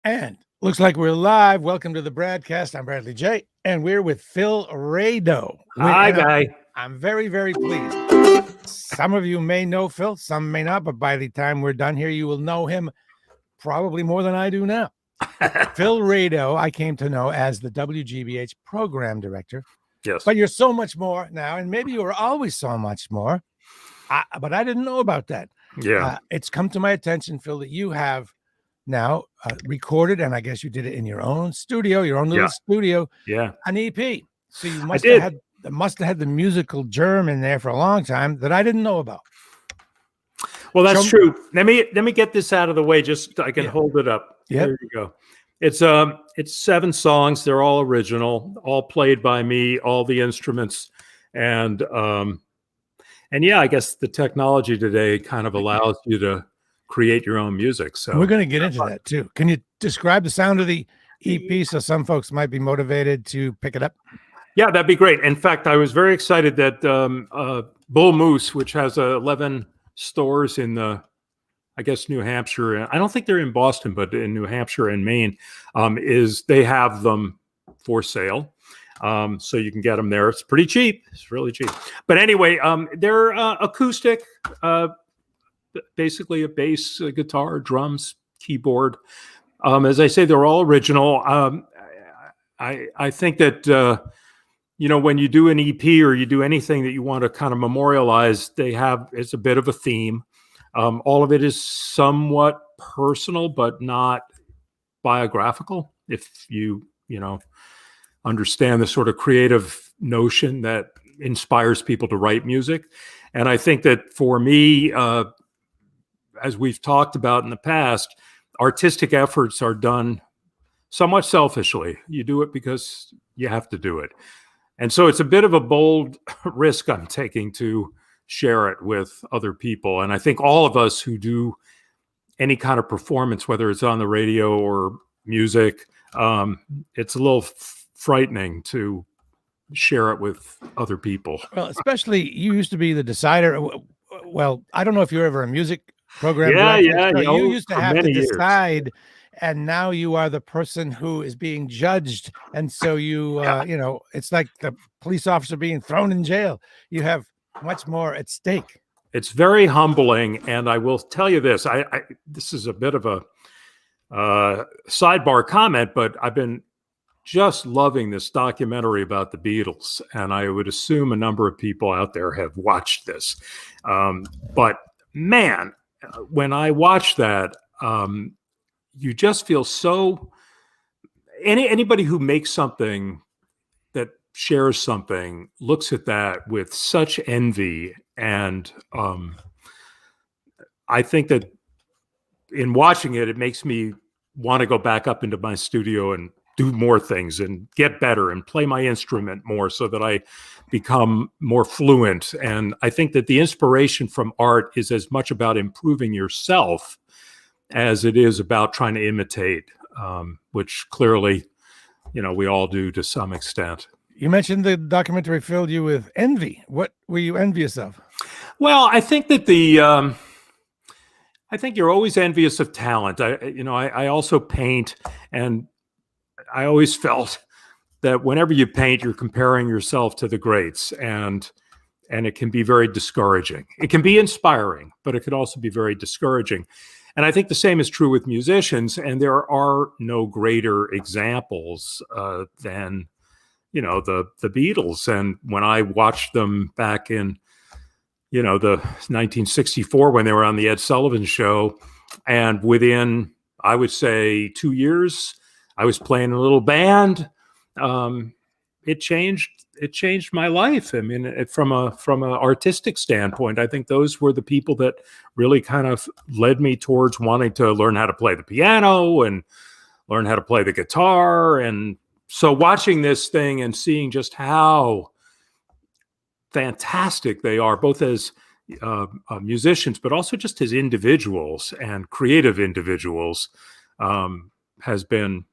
And looks like we're live. Welcome to the broadcast. I'm Bradley J. And we're with Phil Rado. Hi, guy. I'm very, very pleased. Some of you may know Phil, some may not, but by the time we're done here, you will know him probably more than I do now. Phil Rado, I came to know as the WGBH program director. Yes. But you're so much more now, and maybe you were always so much more. But I didn't know about that. Yeah. It's come to my attention, Phil, that you have now recorded, and I guess you did it in your own studio, your own little studio, an EP. So you must have had the musical germ in there for a long time that I didn't know about. Well, that's true. Let me get this out of the way, just so I can hold it up. Yep. There you go. It's 7 songs. They're all original, all played by me, all the instruments, and yeah, I guess the technology today kind of allows you to create your own music. So we're going to get into that too. Can you describe the sound of the EP so some folks might be motivated to pick it up? Yeah, that'd be great. In fact, I was very excited that Bull Moose, which has 11 stores in I guess New Hampshire. I don't think they're in Boston, but in New Hampshire and Maine, they have them for sale. So you can get them there. It's pretty cheap. It's really cheap. But anyway, they're acoustic, basically a bass, a guitar, drums, keyboard. As I say, they're all original. I think that, when you do an EP or you do anything that you want to kind of memorialize, it's a bit of a theme. All of it is somewhat personal, but not biographical. If you understand the sort of creative notion that inspires people to write music. And I think that for me, as we've talked about in the past, artistic efforts are done somewhat selfishly. You do it because you have to do it. And so it's a bit of a bold risk I'm taking to share it with other people. And I think all of us who do any kind of performance, whether it's on the radio or music, it's a little frightening to share it with other people. Well, especially you used to be the decider. Well, I don't know if you were ever a music program director. You used to have to decide, and now you are the person who is being judged. And so it's like the police officer being thrown in jail. You have much more at stake. It's very humbling, and I will tell you this. This is a bit of a sidebar comment, but I've been just loving this documentary about the Beatles, and I would assume a number of people out there have watched this. But man, when I watch that, you just feel so. Anybody who makes something, that shares something, looks at that with such envy, and I think that in watching it, it makes me want to go back up into my studio and do more things and get better and play my instrument more so that I become more fluent. And I think that the inspiration from art is as much about improving yourself as it is about trying to imitate, which clearly, we all do to some extent. You mentioned the documentary filled you with envy. What were you envious of? Well, I think that I think you're always envious of talent. I also paint, and I always felt that whenever you paint, you're comparing yourself to the greats, and it can be very discouraging. It can be inspiring, but it could also be very discouraging. And I think the same is true with musicians, and there are no greater examples than, the Beatles. And when I watched them back in, the 1964, when they were on the Ed Sullivan Show, and within, I would say, 2 years, I was playing a little band. It changed my life. I mean, from an artistic standpoint, I think those were the people that really kind of led me towards wanting to learn how to play the piano and learn how to play the guitar. And so watching this thing and seeing just how fantastic they are, both as musicians, but also just as individuals and creative individuals, has been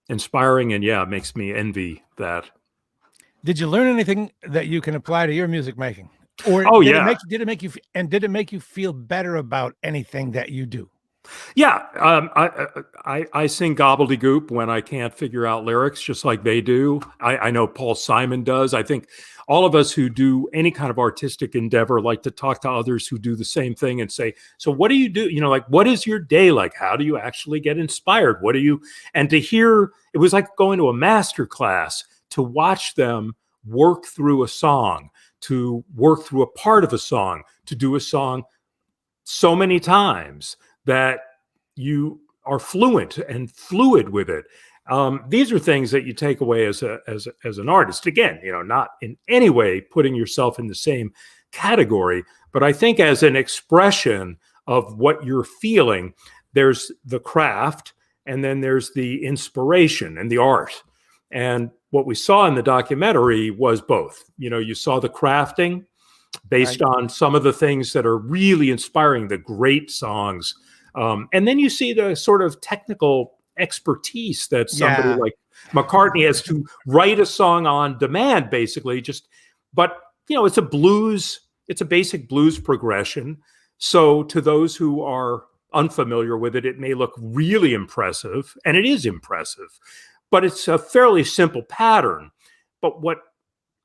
inspiring, and it makes me envy that. Did you learn anything that you can apply to your music making? Or did it make you feel better about anything that you do? Yeah, I sing gobbledygook when I can't figure out lyrics, just like they do. I know Paul Simon does. I think all of us who do any kind of artistic endeavor like to talk to others who do the same thing and say, so what do you do? You know, like, what is your day like? How do you actually get inspired? What do you, and to hear, it was like going to a master class to watch them work through a song, to work through a part of a song, to do a song so many times that you are fluent and fluid with it. These are things that you take away as an artist. Again, you know, not in any way putting yourself in the same category, but I think as an expression of what you're feeling, there's the craft, and then there's the inspiration and the art. And what we saw in the documentary was both. You know, you saw the crafting based on some of the things that are really inspiring, the great songs. And then you see the sort of technical expertise that somebody like McCartney has to write a song on demand, basically. But you know, it's a basic blues progression. So to those who are unfamiliar with it, it may look really impressive, and it is impressive, but it's a fairly simple pattern. But what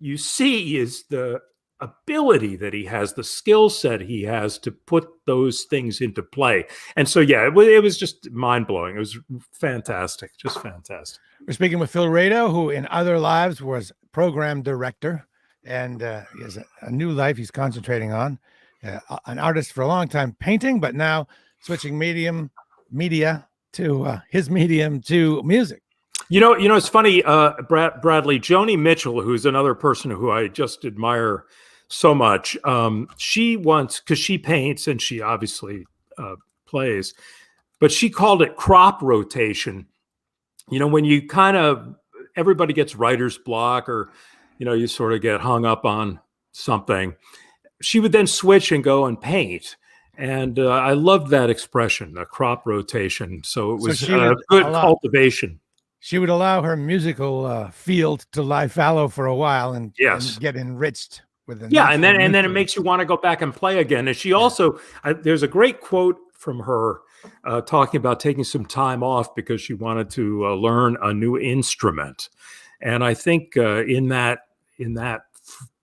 you see is the ability that he has, the skill set he has to put those things into play. And so, yeah, it was just mind-blowing. It was fantastic, just fantastic. We're speaking with Phil Rado, who in other lives was program director, and he has a new life he's concentrating on. An artist for a long time, painting, but now switching media to his medium to music. You know, it's funny, Bradley, Joni Mitchell, who's another person who I just admire so much. She once, because she paints and she obviously plays, but she called it crop rotation. You know, when you everybody gets writer's block, or, you know, you sort of get hung up on something, she would then switch and go and paint. And I loved that expression, the crop rotation. So it was good cultivation. She would allow her musical field to lie fallow for a while and get enriched with the and then it makes you want to go back and play again. And she also, there's a great quote from her talking about taking some time off because she wanted to learn a new instrument. And I think in that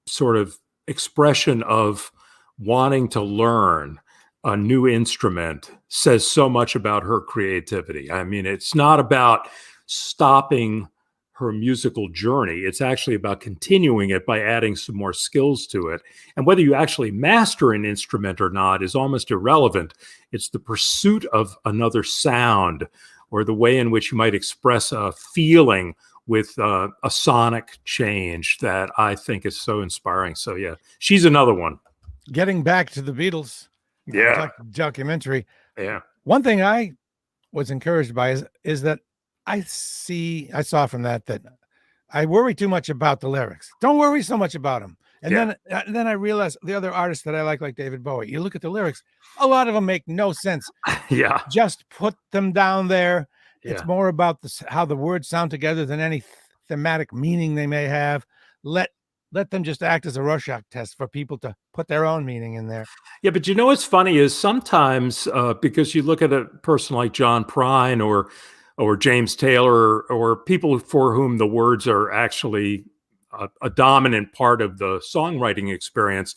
sort of expression of wanting to learn a new instrument says so much about her creativity. I mean, it's not about stopping her musical journey. It's actually about continuing it by adding some more skills to it. And whether you actually master an instrument or not is almost irrelevant. It's the pursuit of another sound, or the way in which you might express a feeling with a sonic change, that I think is so inspiring. So yeah, she's another one. Getting back to the Beatles, documentary. Yeah. One thing I was encouraged by is that I saw from that I worry too much about the lyrics. Don't worry so much about them. And then I realized the other artists that I like David Bowie, you look at the lyrics, a lot of them make no sense. Yeah. Just put them down there. Yeah. It's more about how the words sound together than any thematic meaning they may have. Let them just act as a Rorschach test for people to put their own meaning in there. Yeah, but you know what's funny is sometimes because you look at a person like John Prine or James Taylor, or people for whom the words are actually a dominant part of the songwriting experience.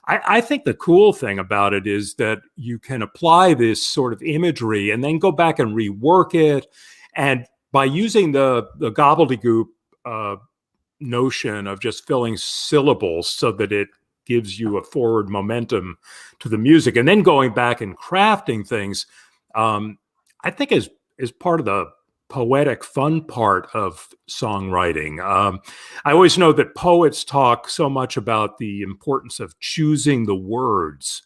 I think the cool thing about it is that you can apply this sort of imagery and then go back and rework it. And by using the gobbledygook notion of just filling syllables so that it gives you a forward momentum to the music, and then going back and crafting things, I think is part of the poetic fun part of songwriting. I always know that poets talk so much about the importance of choosing the words.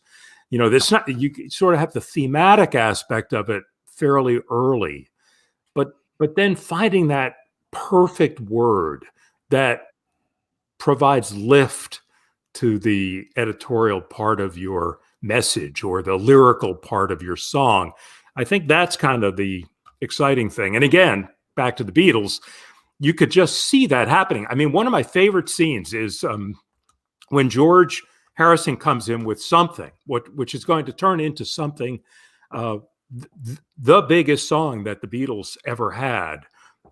You know, you sort of have the thematic aspect of it fairly early, but then finding that perfect word that provides lift to the editorial part of your message or the lyrical part of your song. I think that's kind of the exciting thing. And again, back to the Beatles, you could just see that happening. I mean, one of my favorite scenes is when George Harrison comes in with something, which is going to turn into something the biggest song that the Beatles ever had,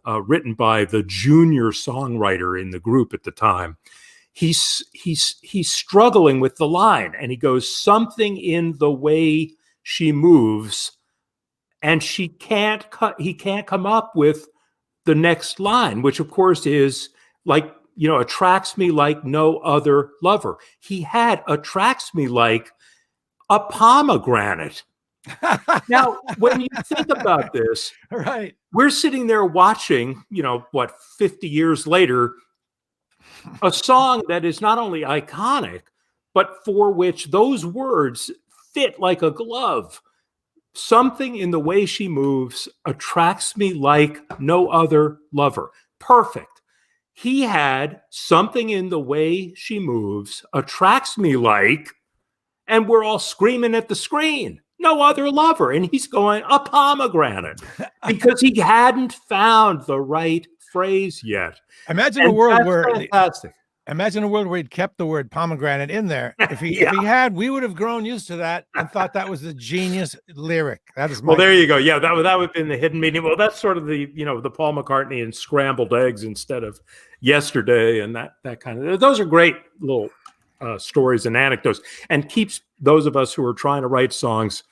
written by the junior songwriter in the group at the time. He's struggling with the line, and he goes, something in the way she moves, and he can't come up with the next line, which of course is like, attracts me like no other lover. He had attracts me like a pomegranate. Now, when you think about this, right, we're sitting there watching, 50 years later, a song that is not only iconic, but for which those words fit like a glove. Something in the way she moves attracts me like no other lover. Perfect. He had something in the way she moves attracts me like, and we're all screaming at the screen, no other lover. And he's going, a pomegranate, because he hadn't found the right phrase yet. Imagine a world where he'd kept the word pomegranate in there. If he had, we would have grown used to that and thought that was the genius lyric. That is well, there you go. Yeah, that would have been the hidden meaning. Well, that's sort of the the Paul McCartney and scrambled eggs instead of yesterday, and that kind of. Those are great little stories and anecdotes, and keeps those of us who are trying to write songs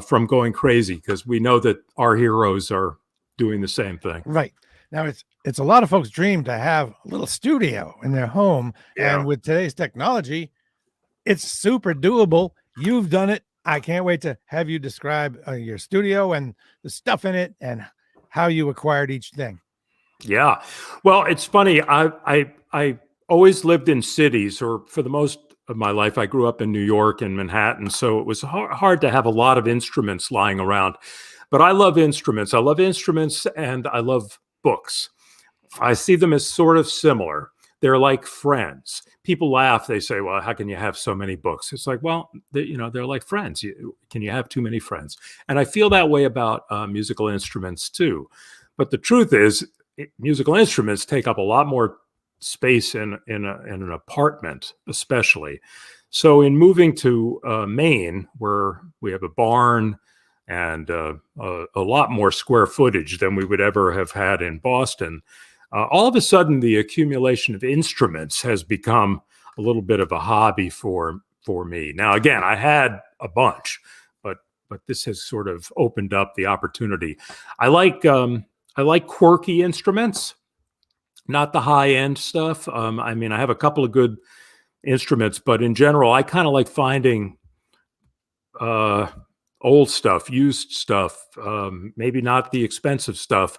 from going crazy, because we know that our heroes are doing the same thing. Right. Now, it's a lot of folks' dream to have a little studio in their home. Yeah. And with today's technology, it's super doable. You've done it. I can't wait to have you describe your studio and the stuff in it and how you acquired each thing. Yeah. Well, it's funny. I always lived in cities, or for the most of my life, I grew up in New York and Manhattan. So it was hard to have a lot of instruments lying around. But I love instruments. I love instruments, and I love books. I see them as sort of similar. They're like friends. People laugh. They say, well, how can you have so many books? It's like, well, they're like friends. Can you have too many friends? And I feel that way about musical instruments too. But the truth is, musical instruments take up a lot more space in an apartment, especially. So in moving to Maine, where we have a barn and a lot more square footage than we would ever have had in Boston, all of a sudden the accumulation of instruments has become a little bit of a hobby for me. Now, again, I had a bunch, but this has sort of opened up the opportunity. I like quirky instruments, not the high end stuff. I mean, I have a couple of good instruments, but in general, I kind of like finding old stuff, used stuff, maybe not the expensive stuff.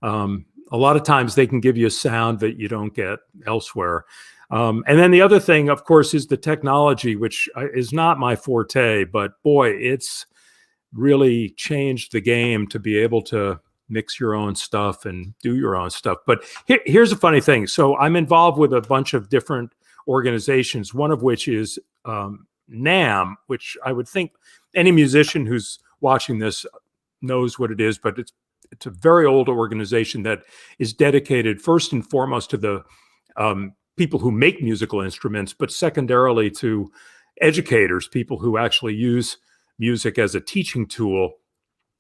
A lot of times they can give you a sound that you don't get elsewhere. And then the other thing, of course, is the technology, which is not my forte, but boy, it's really changed the game to be able to mix your own stuff and do your own stuff. But here's a funny thing. So I'm involved with a bunch of different organizations, one of which is NAMM, which I would think any musician who's watching this knows what it is, but it's a very old organization that is dedicated first and foremost to the people who make musical instruments, but secondarily to educators, people who actually use music as a teaching tool,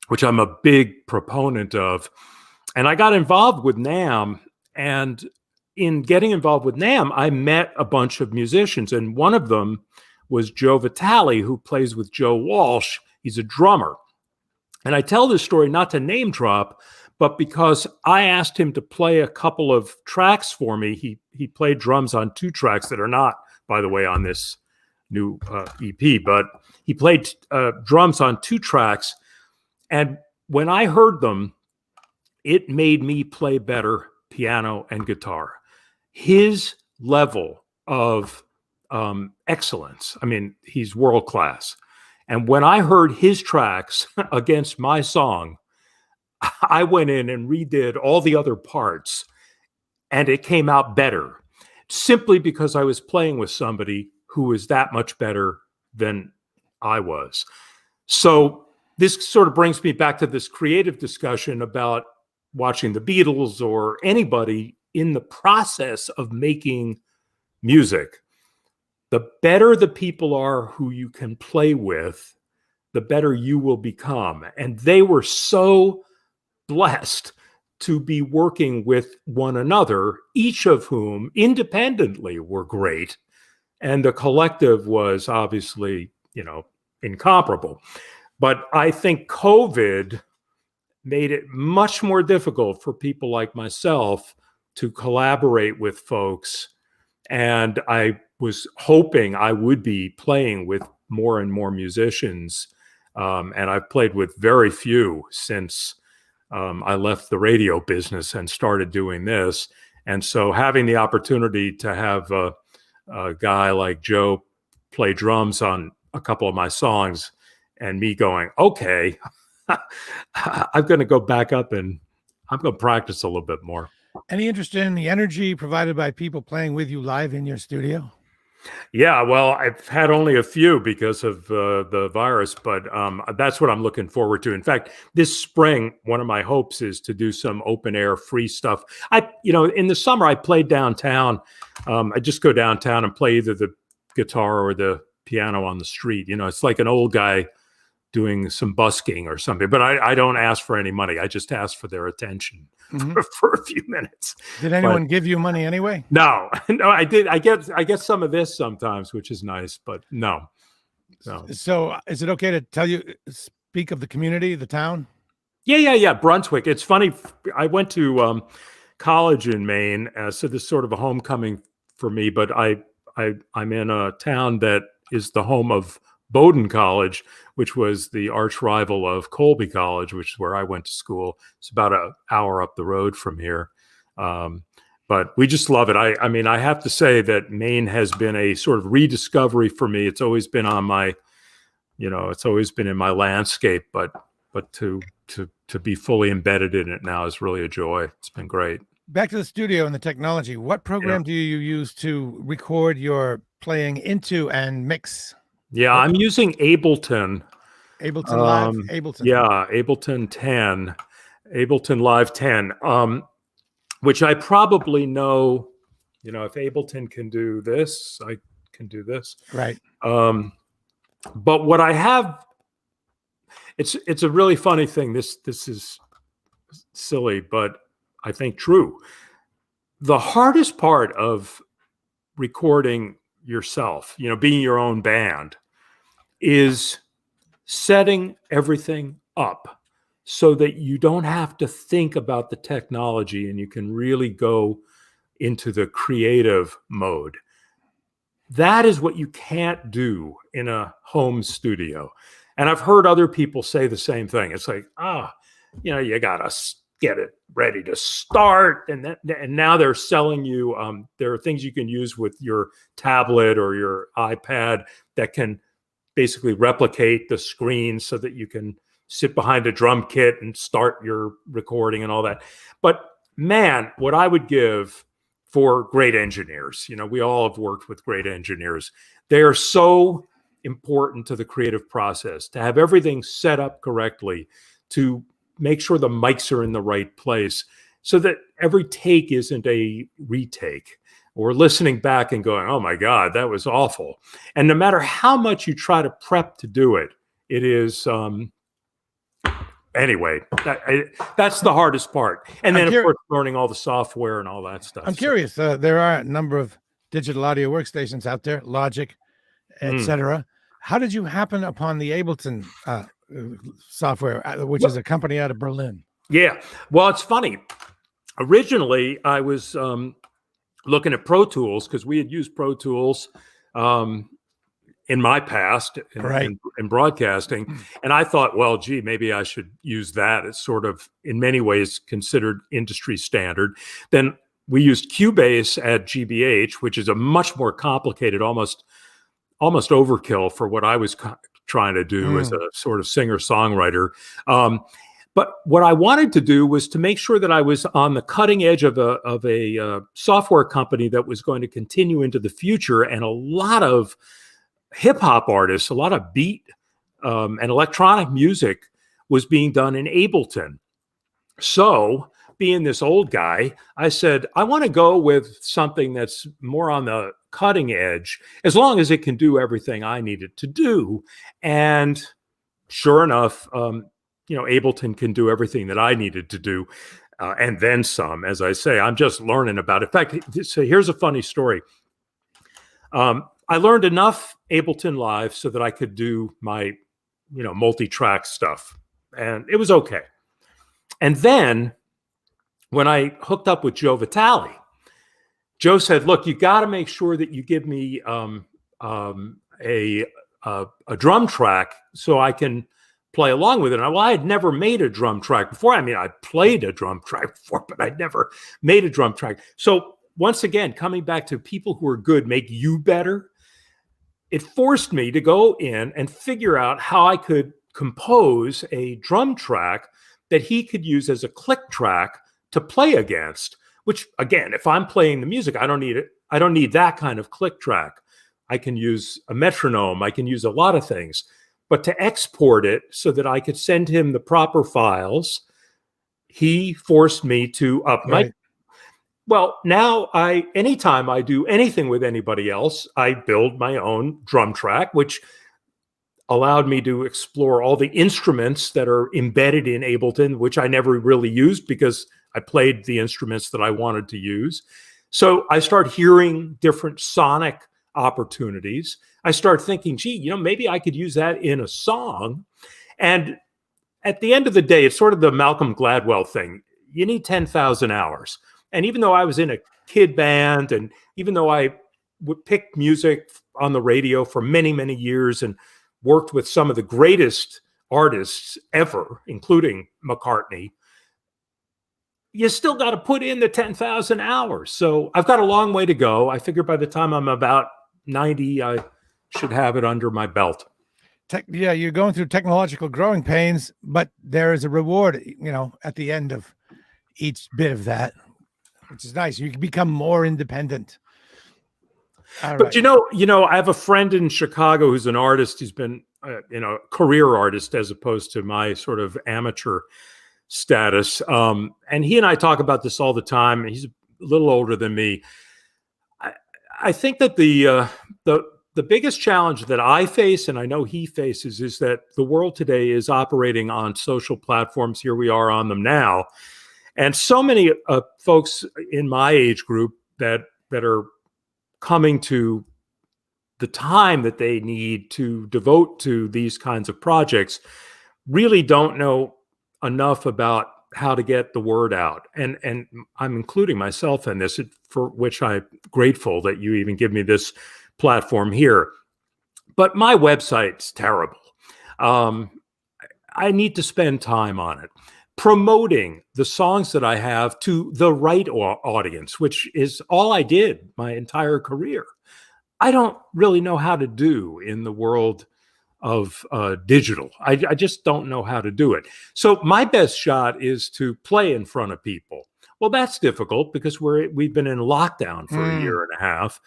which I'm a big proponent of. And I got involved with NAMM, and in getting involved with NAMM, I met a bunch of musicians, and one of them was Joe Vitale, who plays with Joe Walsh. He's a drummer. And I tell this story not to name drop, but because I asked him to play a couple of tracks for me. He played drums on 2 tracks that are not, by the way, on this new EP, but he played drums on 2 tracks. And when I heard them, it made me play better piano and guitar. His level of excellence, I mean, he's world class. And when I heard his tracks against my song, I went in and redid all the other parts, and it came out better, simply because I was playing with somebody who was that much better than I was. So this sort of brings me back to this creative discussion about watching the Beatles or anybody in the process of making music. The better the people are who you can play with, the better you will become. And they were so blessed to be working with one another, each of whom independently were great. And the collective was obviously, incomparable. But I think COVID made it much more difficult for people like myself to collaborate with folks. And I was hoping I would be playing with more and more musicians. And I've played with very few since I left the radio business and started doing this. And so having the opportunity to have a guy like Joe play drums on a couple of my songs and me going, okay, I'm going to go back up and I'm going to practice a little bit more. Any interest in the energy provided by people playing with you live in your studio? Yeah, well, I've had only a few because of the virus, but that's what I'm looking forward to. In fact, this spring, one of my hopes is to do some open air free stuff. In the summer, I played downtown. I just go downtown and play either the guitar or the piano on the street. It's like an old guy doing some busking or something, but I don't ask for any money. I just ask for their attention for a few minutes. Did anyone give you money anyway? No, I did. I get some of this sometimes, which is nice, but no. So is it okay to speak of the community, the town? Yeah. Brunswick. It's funny. I went to college in Maine, so this is sort of a homecoming for me, but I'm in a town that is the home of Bowdoin College, which was the arch rival of Colby College, which is where I went to school. It's about an hour up the road from here. But we just love it. I mean, I have to say that Maine has been a sort of rediscovery for me. It's always been on my, it's always been in my landscape, but to be fully embedded in it now is really a joy. It's been great. Back to the studio and the technology. What program do you use to record your playing into and mix? Yeah, I'm using Ableton. Ableton Live? Ableton. Yeah, Ableton 10. Ableton Live 10. Which I probably know, if Ableton can do this, I can do this. Right. But what I have, it's a really funny thing. This is silly, but I think true. The hardest part of recording yourself, being your own band, is setting everything up so that you don't have to think about the technology and you can really go into the creative mode. That is what you can't do in a home studio. And I've heard other people say the same thing. It's like, you got to get it ready to start. And now they're selling you, there are things you can use with your tablet or your iPad that can basically replicate the screen so that you can sit behind a drum kit and start your recording and all that. But man, what I would give for great engineers, we all have worked with great engineers. They are so important to the creative process, to have everything set up correctly, to make sure the mics are in the right place so that every take isn't a retake or listening back and going, oh my God, that was awful. And no matter how much you try to prep to do it, it is, anyway, that's the hardest part. And then, of course, learning all the software and all that stuff. I'm curious. There are a number of digital audio workstations out there, Logic, etc. How did you happen upon the Ableton software, which is a company out of Berlin? Yeah. Well, it's funny. Originally, I was looking at Pro Tools because we had used Pro Tools in my past in broadcasting. And I thought, well, gee, maybe I should use that. It's sort of, in many ways, considered industry standard. Then we used Cubase at GBH, which is a much more complicated, almost overkill for what I was trying to do as a sort of singer-songwriter. But what I wanted to do was to make sure that I was on the cutting edge of a software company that was going to continue into the future. And a lot of hip hop artists, a lot of beat and electronic music was being done in Ableton. So being this old guy, I said, I want to go with something that's more on the cutting edge, as long as it can do everything I need it to do. And sure enough, Ableton can do everything that I needed to do, and then some. As I say, I'm just learning about it. In fact, so here's a funny story. I learned enough Ableton Live so that I could do my, multi-track stuff, and it was okay. And then when I hooked up with Joe Vitale, Joe said, "Look, you got to make sure that you give me a drum track so I can play along with it." And I had never made a drum track before. I mean, I played a drum track before, but I'd never made a drum track. So once again, coming back to people who are good make you better, it forced me to go in and figure out how I could compose a drum track that he could use as a click track to play against, which again, if I'm playing the music, I don't need it. I don't need that kind of click track. I can use a metronome. I can use a lot of things, but to export it so that I could send him the proper files, he forced me to up my. Well, now anytime I do anything with anybody else, I build my own drum track, which allowed me to explore all the instruments that are embedded in Ableton, which I never really used because I played the instruments that I wanted to use. So I start hearing different sonic opportunities. I start thinking, gee, maybe I could use that in a song. And at the end of the day, it's sort of the Malcolm Gladwell thing. You need 10,000 hours. And even though I was in a kid band, and even though I would pick music on the radio for many, many years and worked with some of the greatest artists ever, including McCartney, you still got to put in the 10,000 hours. So I've got a long way to go. I figure by the time I'm about 90, I should have it under my belt. Yeah, you're going through technological growing pains, but there is a reward, at the end of each bit of that, which is nice. You can become more independent. But I have a friend in Chicago who's an artist. He's been, career artist as opposed to my sort of amateur status. And he and I talk about this all the time. He's a little older than me. I think that the biggest challenge that I face, and I know he faces, is that the world today is operating on social platforms. Here we are on them now. And so many folks in my age group that are coming to the time that they need to devote to these kinds of projects really don't know enough about how to get the word out. And I'm including myself in this, for which I'm grateful that you even give me this platform here. But my website's terrible. I need to spend time on it, promoting the songs that I have to the right audience, which is all I did my entire career. I don't really know how to do in the world of digital. I just don't know how to do it. So my best shot is to play in front of people. Well, that's difficult because we've been in lockdown for a year and a half.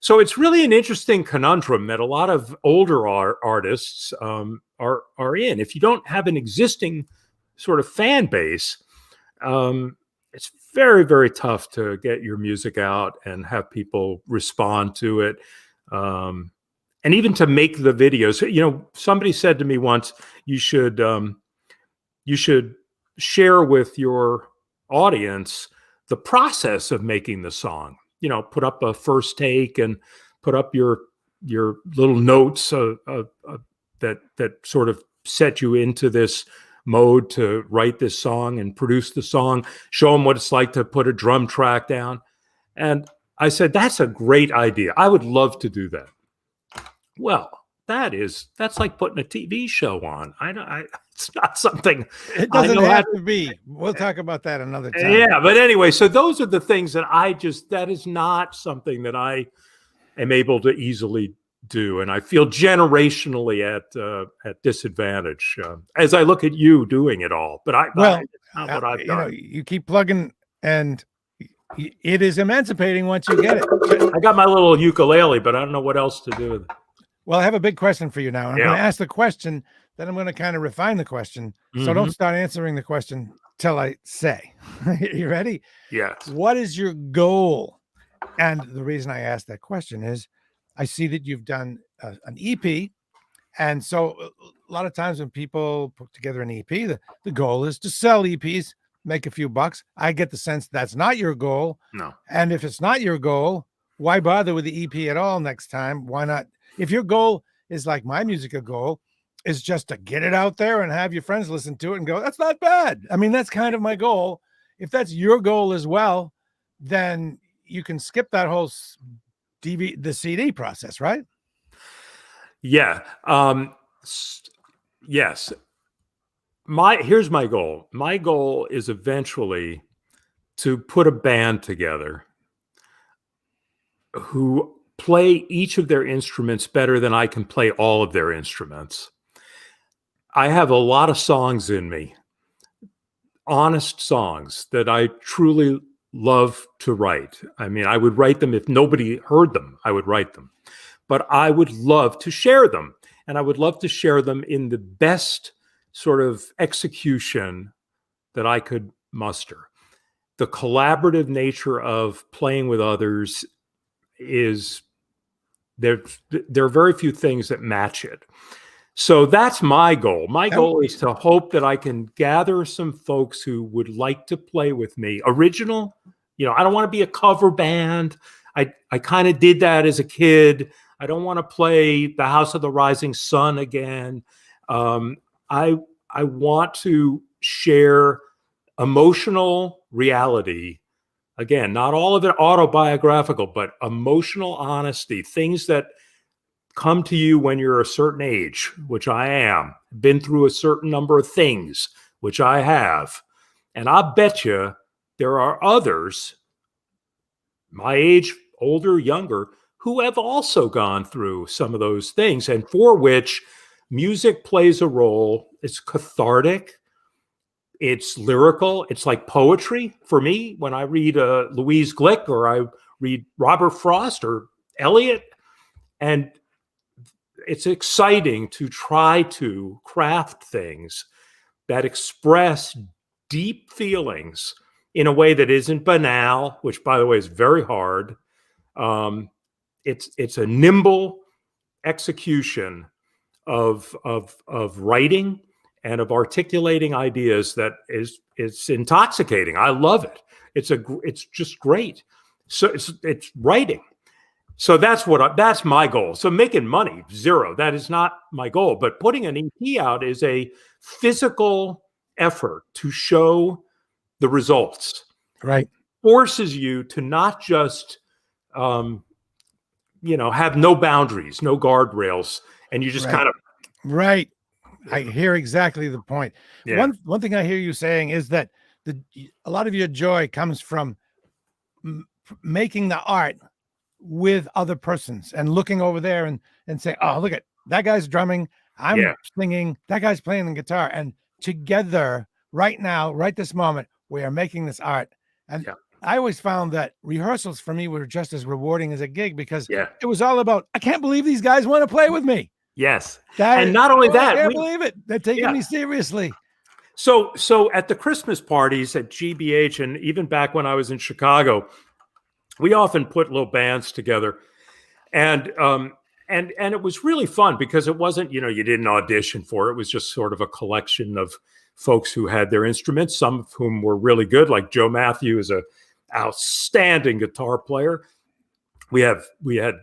So it's really an interesting conundrum that a lot of older artists are in. If you don't have an existing sort of fan base, it's very, very tough to get your music out and have people respond to it. And even to make the videos, somebody said to me once, you should share with your audience the process of making the song. Put up a first take and put up your little notes that sort of set you into this mode to write this song and produce the song. Show them what it's like to put a drum track down. And I said, that's a great idea. I would love to do that. Well, that's like putting a TV show on. It's not something. It doesn't have to be. We'll talk about that another time. Yeah, but anyway, so those are the things that that is not something that I am able to easily do, and I feel generationally at disadvantage as I look at you doing it all. But it's not what I've done. You keep plugging, and it is emancipating once you get it. I got my little ukulele, but I don't know what else to do with it. Well, I have a big question for you now. I'm going to ask the question, then I'm going to kind of refine the question. So don't start answering the question till I say. You ready? Yes. What is your goal? And the reason I asked that question is I see that you've done an EP And so a lot of times when people put together an EP, the goal is to sell EPs, make a few bucks. I get the sense that's not your goal. No. And if it's not your goal, why bother with the EP at all next time? Why not? If your goal is like my musical goal, is just to get it out there and have your friends listen to it and go, that's not bad. I mean, that's kind of my goal. If that's your goal as well, then you can skip that whole the CD process, right? Yeah. Yes. Here's my goal. My goal is eventually to put a band together who play each of their instruments better than I can play all of their instruments. I have a lot of songs in me, honest songs that I truly love to write. I mean, I would write them if nobody heard them. I would write them. But I would love to share them. And I would love to share them in the best sort of execution that I could muster. The collaborative nature of playing with others is, there are very few things that match it. So that's my goal. My goal is to hope that I can gather some folks who would like to play with me. Original, I don't want to be a cover band. I kind of did that as a kid. I don't want to play the House of the Rising Sun again. I want to share emotional reality. Again, not all of it autobiographical, but emotional honesty, things that come to you when you're a certain age, which I am, been through a certain number of things, which I have. And I bet you there are others, my age, older, younger, who have also gone through some of those things and for which music plays a role. It's cathartic. It's lyrical. It's like poetry for me when I read Louise Glick or I read Robert Frost or Eliot. And it's exciting to try to craft things that express deep feelings in a way that isn't banal, which, by the way, is very hard. It's a nimble execution of writing and of articulating ideas that it's intoxicating. I love it. It's just great. So it's writing. So that's my goal. So making money, zero. That is not my goal. But putting an EP out is a physical effort to show the results. Right. Forces you to not just, have no boundaries, no guardrails, and you just kind of. Right. I hear exactly the point. Yeah. One thing I hear you saying is that a lot of your joy comes from making the art with other persons and looking over there and saying, oh, look at that guy's drumming, I'm singing, that guy's playing the guitar, and together right now, right this moment, we are making this art. And I always found that rehearsals for me were just as rewarding as a gig because it was all about, I can't believe these guys want to play with me. Yes. And not only that, I can't believe it. They're taking me seriously. So at the Christmas parties at GBH, and even back when I was in Chicago, we often put little bands together, and it was really fun because it wasn't, you didn't audition for it. It was just sort of a collection of folks who had their instruments, some of whom were really good, like Joe Matthew is an outstanding guitar player. We had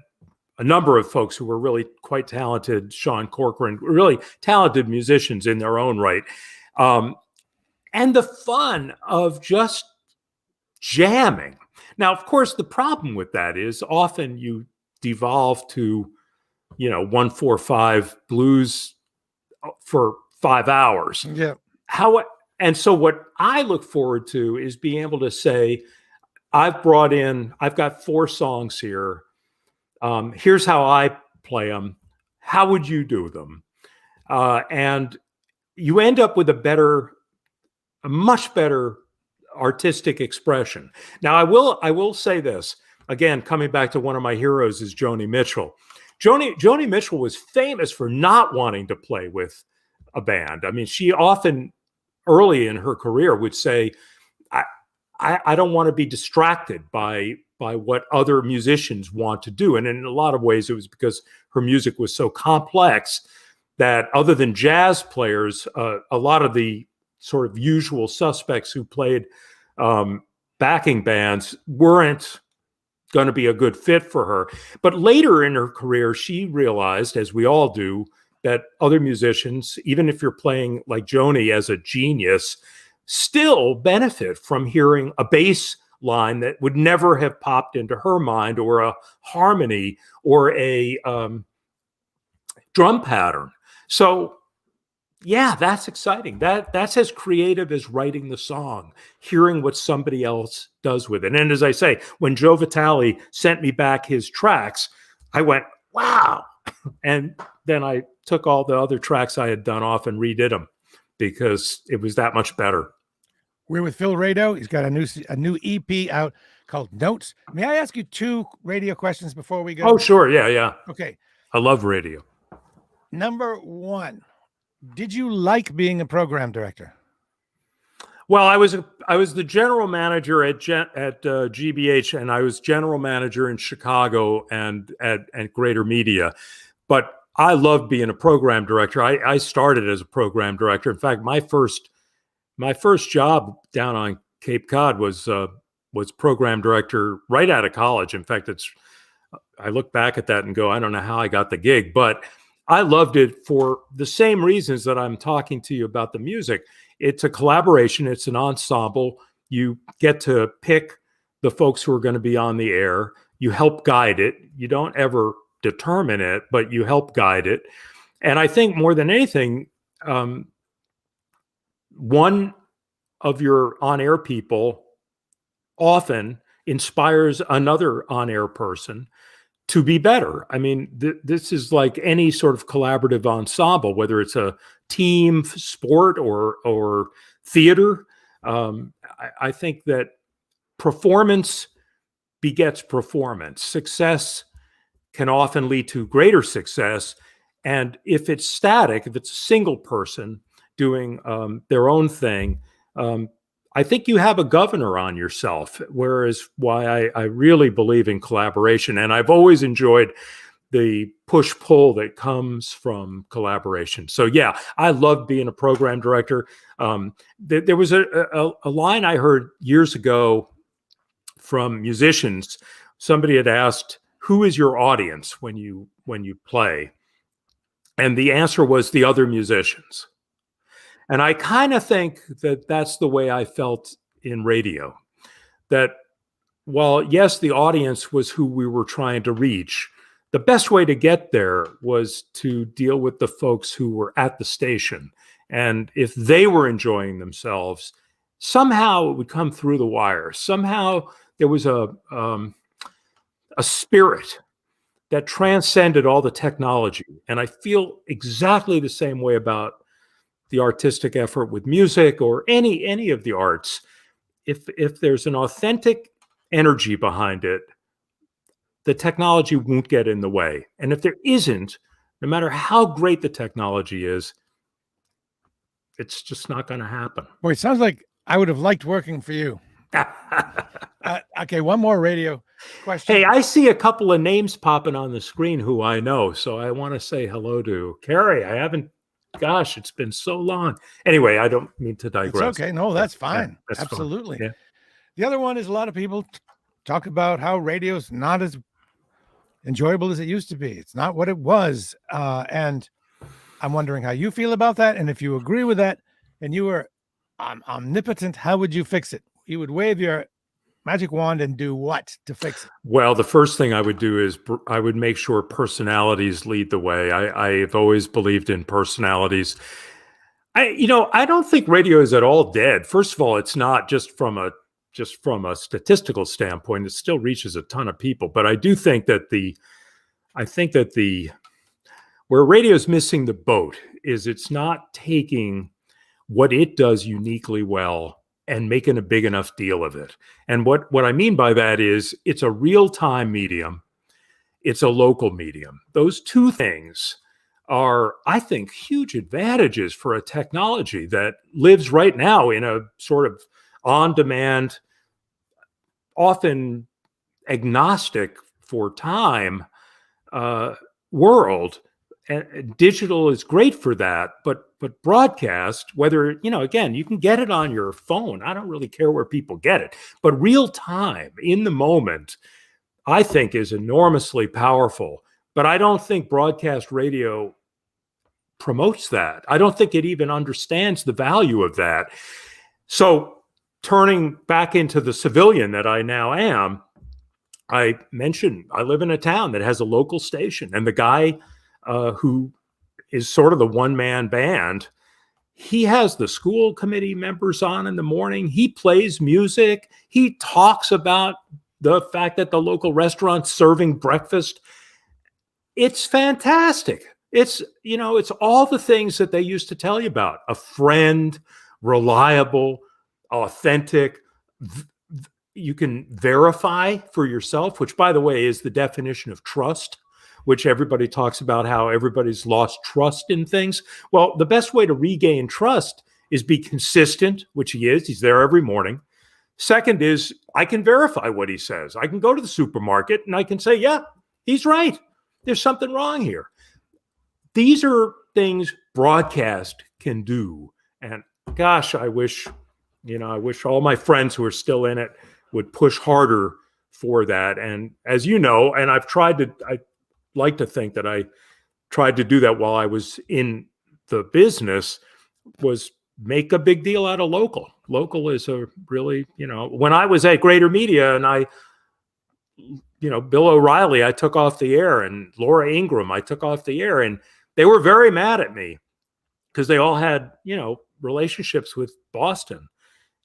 a number of folks who were really quite talented, Sean Corcoran, really talented musicians in their own right. And the fun of just jamming. Now, of course, the problem with that is often you devolve to, 1-4-5 blues for 5 hours. Yeah. And so what I look forward to is being able to say, I've got 4 songs here. Here's how I play them. How would you do them? And you end up with a much better artistic expression. Now, I will say this again, coming back to one of my heroes is Joni Mitchell. Joni Mitchell was famous for not wanting to play with a band. I mean, she often early in her career would say, I don't want to be distracted by what other musicians want to do. And in a lot of ways, it was because her music was so complex that other than jazz players, a lot of the sort of usual suspects who played backing bands weren't going to be a good fit for her. But later in her career, she realized, as we all do, that other musicians, even if you're playing like Joni as a genius, still benefit from hearing a bass line that would never have popped into her mind, or a harmony, or a drum pattern. So yeah, that's exciting. That's as creative as writing the song, hearing what somebody else does with it. And as I say, when Joe Vitale sent me back his tracks, I went, wow. And then I took all the other tracks I had done off and redid them, because it was that much better. We're with Phil Rado. He's got a new EP out called Notes. May I ask you 2 radio questions before we go? Oh, sure. Yeah. Okay. I love radio. Number 1, did you like being a program director? Well, I was the general manager at GBH, and I was general manager in Chicago and at Greater Media. But I loved being a program director. I started as a program director. In fact, my first job down on Cape Cod was program director right out of college. In fact, I look back at that and go, I don't know how I got the gig, but I loved it for the same reasons that I'm talking to you about the music. It's a collaboration. It's an ensemble. You get to pick the folks who are going to be on the air. You help guide it. You don't ever determine it, but you help guide it. And I think more than anything, one of your on-air people often inspires another on-air person to be better. I mean, this is like any sort of collaborative ensemble, whether it's a team sport or theater. I think that performance begets performance. Success can often lead to greater success. And if it's static, if it's a single person doing their own thing, I think you have a governor on yourself, whereas why I really believe in collaboration. And I've always enjoyed the push-pull that comes from collaboration. So yeah, I love being a program director. There was a line I heard years ago from musicians. Somebody had asked, who is your audience when you play? And the answer was the other musicians. And I kind of think that that's the way I felt in radio, that while, yes, the audience was who we were trying to reach, the best way to get there was to deal with the folks who were at the station. And if they were enjoying themselves, somehow it would come through the wire. Somehow there was a spirit that transcended all the technology. And I feel exactly the same way about the artistic effort with music or any of the arts. If there's an authentic energy behind it, the technology won't get in the way. And if there isn't, no matter how great the technology is, it's just not going to happen. Boy, it sounds like I would have liked working for you. Okay, one more radio question. Hey, I see a couple of names popping on the screen who I know, so I want to say hello to Kerry. I haven't. Gosh, it's been so long. Anyway, I don't mean to digress. It's okay. No, that's fine. Yeah, that's absolutely. Yeah. The other one is a lot of people talk about how radio's not as enjoyable as it used to be. It's not what it was. And I'm wondering how you feel about that. And if you agree with that and you were omnipotent, how would you fix it? You would wave your magic wand and do what to fix it? Well, the first thing I would do is I would make sure personalities lead the way. I've always believed in personalities. I don't think radio is at all dead. First of all, it's not just from a statistical standpoint. It still reaches a ton of people. But I do think that where radio is missing the boat is it's not taking what it does uniquely well and making a big enough deal of it. And what I mean by that is it's a real-time medium. It's a local medium. Those two things are, I think, huge advantages for a technology that lives right now in a sort of on-demand, often agnostic for time world. and digital is great for that, but broadcast, whether, again, you can get it on your phone. I don't really care where people get it, but real time in the moment, I think, is enormously powerful. But I don't think broadcast radio promotes that. I don't think it even understands the value of that. So turning back into the civilian that I now am, I mentioned I live in a town that has a local station, and the guy who is sort of the one-man band, he has the school committee members on in the morning. He plays music. He talks about the fact that the local restaurant's serving breakfast. It's fantastic. It's all the things that they used to tell you about: a friend, reliable, authentic. You can verify for yourself, which, by the way, is the definition of trust, which everybody talks about, how everybody's lost trust in things. Well, the best way to regain trust is be consistent, which he is. He's there every morning. Second is, I can verify what he says. I can go to the supermarket and I can say, yeah, he's right. There's something wrong here. These are things broadcast can do. And gosh, I wish all my friends who are still in it would push harder for that. And as you know, and I like to think that I tried to do that while I was in the business, was make a big deal out of local. Local is a really, when I was at Greater Media and Bill O'Reilly, I took off the air, and Laura Ingram, I took off the air, and they were very mad at me because they all had, relationships with Boston.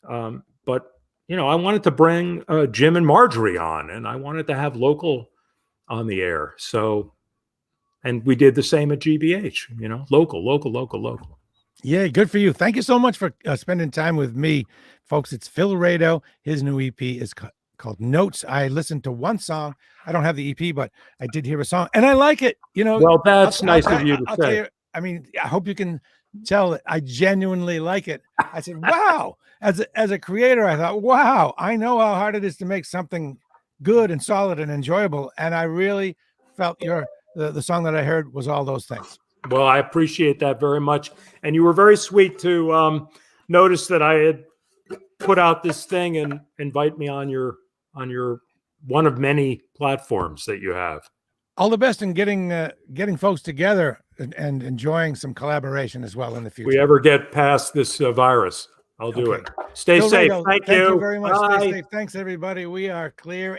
But I wanted to bring Jim and Marjorie on, and I wanted to have local on the air. So, and we did the same at GBH, local. Yeah, good for you. Thank you so much for spending time with me, folks. It's Phil Rado. His new EP is called Notes. I listened to one song. I don't have the EP, but I did hear a song, and I like it. Well, that's nice of you to say. Tell you, I hope you can tell that I genuinely like it. I said, wow. As a creator, I thought, wow, I know how hard it is to make something good and solid and enjoyable. And I really felt the song that I heard was all those things. Well, I appreciate that very much. And you were very sweet to notice that I had put out this thing and invite me on your one of many platforms that you have. All the best in getting folks together and enjoying some collaboration as well in the future. If we ever get past this virus, I'll do it. Stay safe. Thank you very much. Stay safe. Thanks, everybody. We are clear.